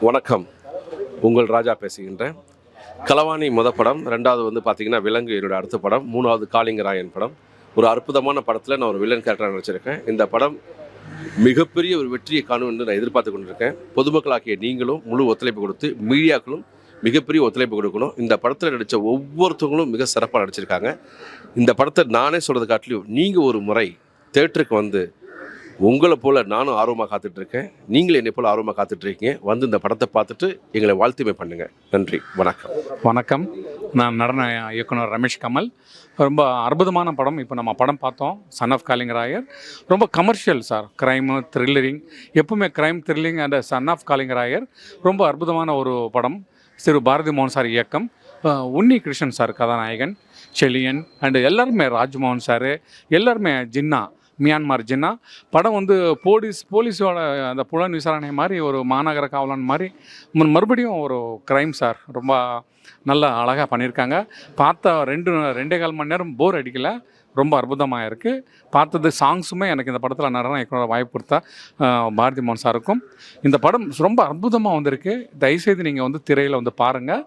வணக்கம். உங்கள் ராஜா பேசுகின்றேன். களவாணி படம், 2வது பார்த்தீங்கன்னா விலங்கு என்னோட அடுத்த படம், 3வது காளிங்கராயன் படம். ஒரு அற்புதமான படத்தில் நான் ஒரு வில்லன் கேரக்டராக நடிச்சிருக்கேன். இந்த படம் மிகப்பெரிய ஒரு வெற்றியை காணும் என்று நான் எதிர்பார்த்து கொண்டிருக்கேன். பொதுமக்களாகிய நீங்களும் முழு ஒத்துழைப்பு கொடுத்து, மீடியாக்களும் மிகப்பெரிய ஒத்துழைப்பு கொடுக்கணும். இந்த படத்தில் நடித்த ஒவ்வொருத்தவங்களும் மிக சிறப்பாக நடிச்சிருக்காங்க. இந்த படத்தை நானே சொல்கிறது காட்டிலும் நீங்கள் ஒரு முறை தேட்டருக்கு வந்து உங்களை போல் நானும் ஆர்வமாக காத்துட்ருக்கேன், நீங்களும் என்னை போல் ஆர்வமாக காத்துட்ருக்கீங்க. இந்த படத்தை பார்த்துட்டு எங்களை வாழ்த்துமை பண்ணுங்கள். நன்றி, வணக்கம். வணக்கம். நான் நடன இயக்குனர் ரமேஷ் கமல். ரொம்ப அற்புதமான படம். இப்போ நம்ம படம் பார்த்தோம், சன் ஆஃப் காளிங்கராயர். ரொம்ப கமர்ஷியல் சார், க்ரைமு த்ரில்லரிங், எப்பவுமே crime thrilling and son of Kalingarayar ரொம்ப அற்புதமான ஒரு படம். திரு பாரதி மோகன் சார் இயக்கம், உன்னி கிருஷ்ணன் சார் கதாநாயகன், செலியன் அண்டு எல்லாருமே, ராஜ்மோகன் சார் எல்லாருமே, ஜின்னா மியான்மார் ஜின்னா. படம் போலீஸோட அந்த புலன் விசாரணை மாதிரி, ஒரு மாநகர காவலன் மாதிரி மறுபடியும் ஒரு க்ரைம் சார். ரொம்ப நல்லா அழகாக பண்ணியிருக்காங்க. பார்த்த 2.5 மணி நேரம் போர் அடிக்கலை. ரொம்ப அற்புதமாக இருக்குது. பார்த்தது சாங்ஸுமே எனக்கு இந்த படத்தில் நடன இயக்குனர் வாய்ப்பு கொடுத்தா பாரதி மோகன் சாருக்கும். இந்த படம் ரொம்ப அற்புதமாக வந்திருக்கு. தயவுசெய்து நீங்கள் திரையில் பாருங்கள்.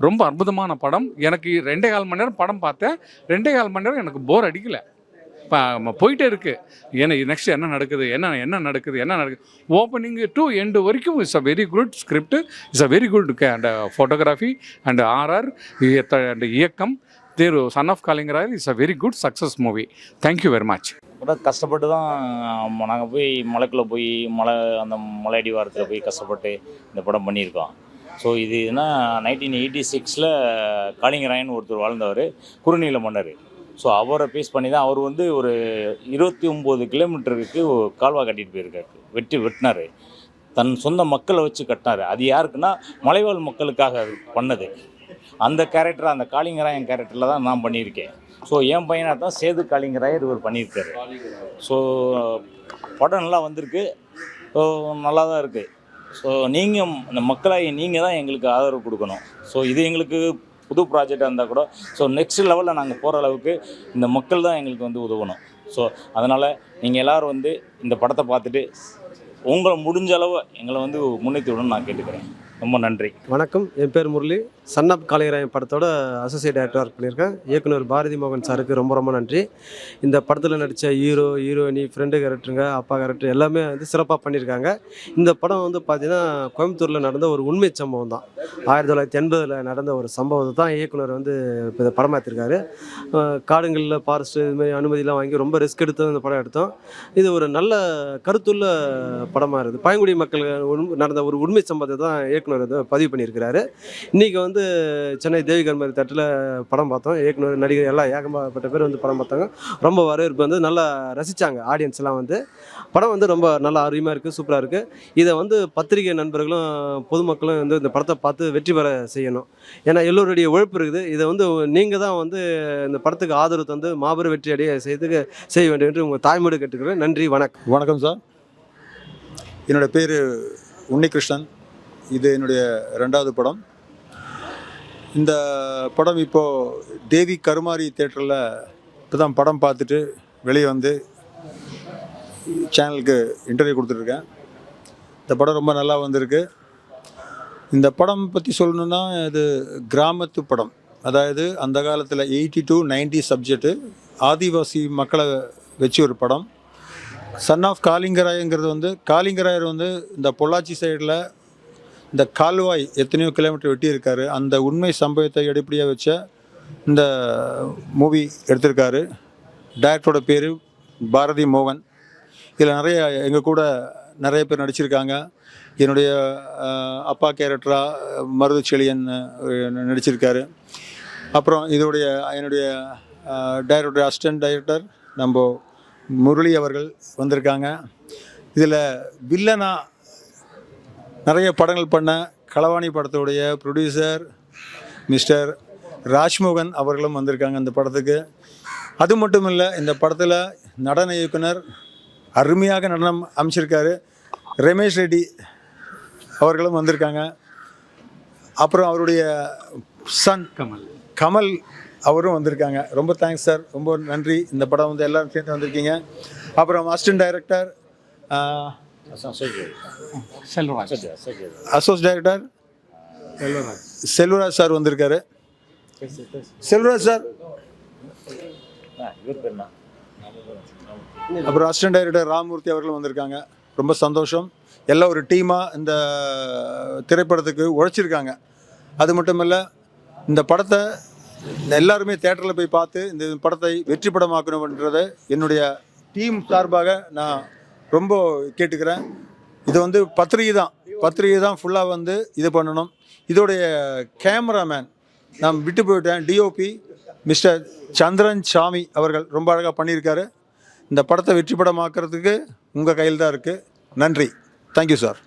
ரொம்ப அற்புதமான படம். எனக்கு 2.5 மணி நேரம் படம் பார்த்தேன். 2.5 மணி நேரம் எனக்கு போர் அடிக்கலை. போயிட்டே இருக்குது. ஏன்னா நெக்ஸ்ட் என்ன நடக்குது ஓப்பனிங் டு எண்டு வரைக்கும் it's a very good script, it's a very good and photography and RR and இயக்கம். Thiru son of Kalingarayar it's a very good success movie. Thank you very much. கூட கஷ்டப்பட்டு தான் நாங்கள் போய் மலைக்குள்ளே போய் அந்த மலை அடிவாரத்தில் போய் கஷ்டப்பட்டு இந்த படம் பண்ணியிருக்கோம். ஸோ இதுனா 1986 காளிங்கராயன் ஒருத்தர் வாழ்ந்தவர், குறுநீல மன்னர். ஸோ அவரை பேஸ் பண்ணி தான் அவர் ஒரு 29 கிலோமீட்டருக்கு கால்வா கட்டிட்டு போயிருக்காரு, வெட்டினார். தன் சொந்த மக்களை வச்சு கட்டினார். அது யாருக்குன்னா மலைவாழ் மக்களுக்காக பண்ணது. அந்த கேரக்டர், அந்த காளிங்கராயன் கேரக்டரில் தான் நான் பண்ணியிருக்கேன். ஸோ என் பையனாக தான் சேது காளிங்கராயர் இவர் பண்ணியிருக்காரு. ஸோ படம் நல்லா வந்திருக்கு, நல்லா தான் இருக்குது. ஸோ நீங்கள் இந்த மக்களாகி நீங்கள் தான் எங்களுக்கு ஆதரவு கொடுக்கணும். ஸோ இது எங்களுக்கு புது ப்ராஜெக்டாக இருந்தால் கூட நெக்ஸ்ட் லெவலில் நாங்கள் போகிற அளவுக்கு இந்த மக்கள் தான் எங்களுக்கு உதவணும். ஸோ அதனால் நீங்கள் எல்லோரும் இந்த படத்தை பார்த்துட்டு உங்களை முடிஞ்ச அளவு எங்களை முன்னேற்றி விடணும்னு நான் கேட்டுக்கிறேன். ரொம்ப நன்றி. வணக்கம். என் பேர் முரளி. சன் ஆஃப் காளிங்கராயன் படத்தோட அசோசியேட் டைரக்டர் ஒர்க் பண்ணியிருக்கேன். இயக்குனர் பாரதி மோகன் சாருக்கு ரொம்ப ரொம்ப நன்றி. இந்த படத்தில் நடித்த ஹீரோயினி, ஃப்ரெண்டு கேரக்டருங்க, அப்பா கேரக்டர் எல்லாமே சிறப்பாக பண்ணியிருக்காங்க. இந்த படம் பார்த்தீங்கன்னா கோயம்புத்தூரில் நடந்த ஒரு உண்மை சம்பவம் தான். 1980 நடந்த ஒரு சம்பவத்தை தான் இயக்குனர் இப்போ இந்த படம் மாற்றிருக்காரு. காடுகளில் ஃபாரஸ்ட்டு இதுமாதிரி அனுமதியெலாம் வாங்கி ரொம்ப ரிஸ்க் எடுத்து இந்த படம் எடுத்தோம். இது ஒரு நல்ல கருத்துள்ள படமாக இருக்குது. பழங்குடி மக்கள் நடந்த ஒரு உண்மை சம்பவத்தை தான் இயக்குனர் பதிவு பண்ணியிருக்கிறாரு. இன்றைக்கி சென்னை தேவி கர்மரி தேட்டரில் படம் பார்த்தோம். இயக்குனர், நடிகர் எல்லாம் ஏகப்பட்ட பேர் படம் பார்த்தாங்க. ரொம்ப வரவேற்பு நல்லா ரசித்தாங்க ஆடியன்ஸ் எல்லாம். படம் ரொம்ப நல்லா அருமையாக இருக்குது, சூப்பராக இருக்குது. இதை பத்திரிகை நண்பர்களும் பொதுமக்களும் இந்த படத்தை பார்த்து வெற்றி பெற செய்யணும். ஏன்னா எல்லோருடைய உழைப்பு இருக்குது. இதை நீங்கள் தான் இந்த படத்துக்கு ஆதரவு தந்து மாபெரும் வெற்றி அடைய செய்ய வேண்டும் என்று உங்கள் தாய்மொழி கேட்டுக்கிறேன். நன்றி, வணக்கம். வணக்கம் சார். என்னோடய பேர் உன்னிகிருஷ்ணன். இது என்னுடைய 2வது படம். இந்த படம் இப்போது தேவி கருமாரி தேட்டரில் இப்போ தான் படம் பார்த்துட்டு வெளியே சேனலுக்கு இன்டர்வியூ கொடுத்துட்ருக்கேன். இந்த படம் ரொம்ப நல்லா வந்திருக்கு. இந்த படம் பற்றி சொல்லணுன்னா, இது கிராமத்து படம். அதாவது அந்த காலத்தில் 80 to 90 சப்ஜெக்டு, ஆதிவாசி மக்களை வச்சு ஒரு படம். சன் ஆஃப் காளிங்கராயங்கிறது காளிங்கராயர் இந்த பொள்ளாச்சி சைடில் இந்த கால்வாய் எத்தனையோ கிலோமீட்டர் வெட்டி இருக்காரு. அந்த உண்மை சம்பவத்தை அடிப்படையாக வச்ச இந்த மூவி எடுத்திருக்காரு. டைரக்டரோட பேர் பாரதி மோகன். இதில் எங்கள் கூட நிறைய பேர் நடிச்சிருக்காங்க. என்னுடைய அப்பா கேரக்டராக மருது செலியன் நடிச்சிருக்காரு. அப்புறம் என்னுடைய டைரக்டர், அசிஸ்டன்ட் டைரக்டர் நம்ம முரளி அவர்கள் வந்திருக்காங்க. இதில் வில்லனா நிறைய படங்கள் பண்ண களவாணி படத்துடைய ப்ரொடியூசர் மிஸ்டர் ராஜ்மோகன் அவர்களும் வந்திருக்காங்க இந்த படத்துக்கு. அது மட்டும் இல்லை, இந்த படத்தில் நடன இயக்குனர் அருமையாக நடனம் அமைச்சிருக்காரு. ரமேஷ் ரெட்டி அவர்களும் வந்திருக்காங்க. அப்புறம் அவருடைய சன் கமல் அவரும் வந்திருக்காங்க. ரொம்ப தேங்க்ஸ் சார், ரொம்ப நன்றி. இந்த படம் எல்லோரும் சேர்ந்து வந்திருக்கீங்க. அப்புறம் assistant director Selvaraj. Associate director Selvaraj sir வந்திருக்காரு. செல்வராஜ் சார், இவர் பேர் என்ன? அப்புறம் அசிஸ்டன்ட் டைரக்டர் ராமமூர்த்தி அவர்களும் வந்திருக்காங்க. ரொம்ப சந்தோஷம். எல்லாம் ஒரு டீமாக இந்த திரைப்படத்துக்கு உழைச்சிருக்காங்க. அது மட்டும் இல்லை, இந்த படத்தை எல்லாருமே தேட்டரில் போய் பார்த்து இந்த படத்தை வெற்றி படமாக்கணுன்றதை என்னுடைய டீம் சார்பாக நான் ரொம்ப கேட்டுக்கிறேன். இது வந்து பத்திரிகை தான் ஃபுல்லாக வந்து இது பண்ணணும். இதோடைய கேமராமேன் நான் விட்டு போயிட்டேன், டிஓபி மிஸ்டர் சந்திரன் சாமி அவர்கள் ரொம்ப அழகாக பண்ணியிருக்காரு. இந்த படத்தை வெற்றி படமாக்கிறதுக்கு உங்கள் கையில் தான் இருக்குது. நன்றி. Thank you sir.